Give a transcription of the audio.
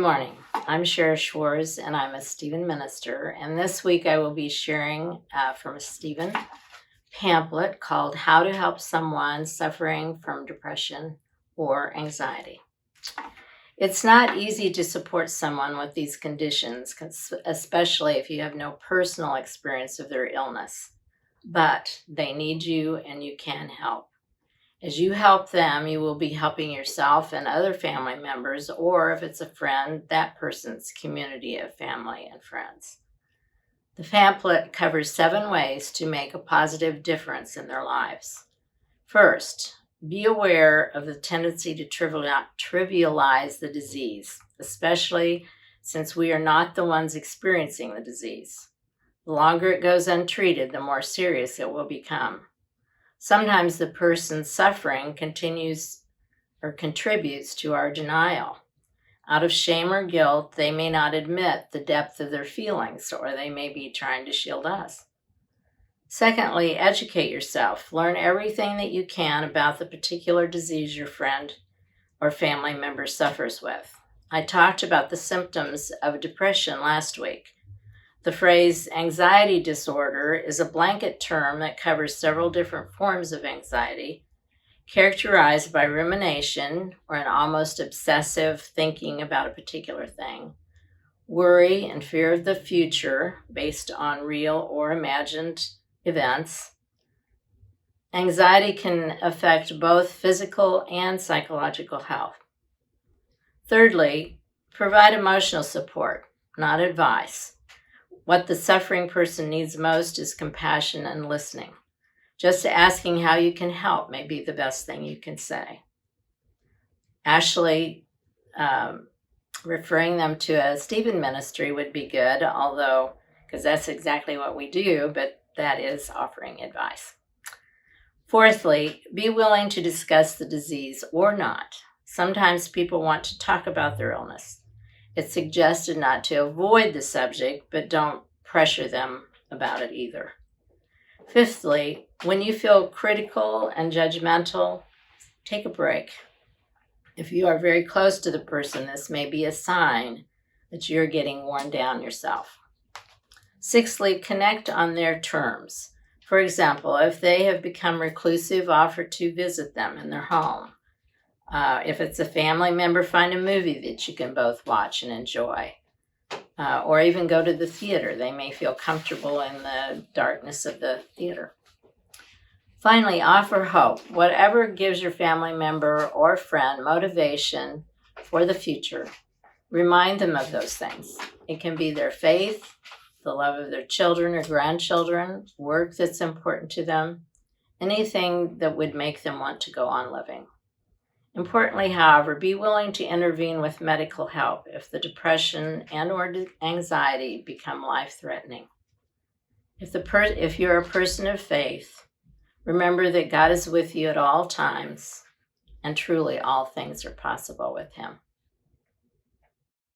morning. I'm Sherah, and I'm a Stephen minister. And this week I will be sharing from a Stephen pamphlet called How to Help Someone Suffering from Depression or Anxiety. It's not easy to support someone with these conditions, especially if you have no personal experience of their illness. But they need you and you can help. As you help them, you will be helping yourself and other family members, or if it's a friend, that person's community of family and friends. The pamphlet covers 7 ways to make a positive difference in their lives. First, be aware of the tendency to trivialize the disease, especially since we are not the ones experiencing the disease. The longer it goes untreated, the more serious it will become. Sometimes the person suffering continues or contributes to our denial. Out of shame or guilt, they may not admit the depth of their feelings, or they may be trying to shield us. Secondly, educate yourself. Learn everything that you can about the particular disease your friend or family member suffers with. I talked about the symptoms of depression last week. The phrase anxiety disorder is a blanket term that covers several different forms of anxiety, characterized by rumination or an almost obsessive thinking about a particular thing, worry and fear of the future based on real or imagined events. Anxiety can affect both physical and psychological health. Thirdly, provide emotional support, not advice. What the suffering person needs most is compassion and listening. Just asking how you can help may be the best thing you can say. Actually, referring them to a Stephen ministry would be good, because that's exactly what we do, but that is offering advice. Fourthly, be willing to discuss the disease or not. Sometimes people want to talk about their illness. It's suggested not to avoid the subject, but don't pressure them about it either. Fifthly, when you feel critical and judgmental, take a break. If you are very close to the person, this may be a sign that you're getting worn down yourself. Sixthly, connect on their terms. For example, if they have become reclusive, offer to visit them in their home. If it's a family member, find a movie that you can both watch and enjoy. Or even go to the theater. They may feel comfortable in the darkness of the theater. Finally, offer hope. Whatever gives your family member or friend motivation for the future, remind them of those things. It can be their faith, the love of their children or grandchildren, work that's important to them, anything that would make them want to go on living. Importantly, however, be willing to intervene with medical help if the depression and or anxiety become life-threatening. If you're a person of faith, remember that God is with you at all times, and truly all things are possible with Him.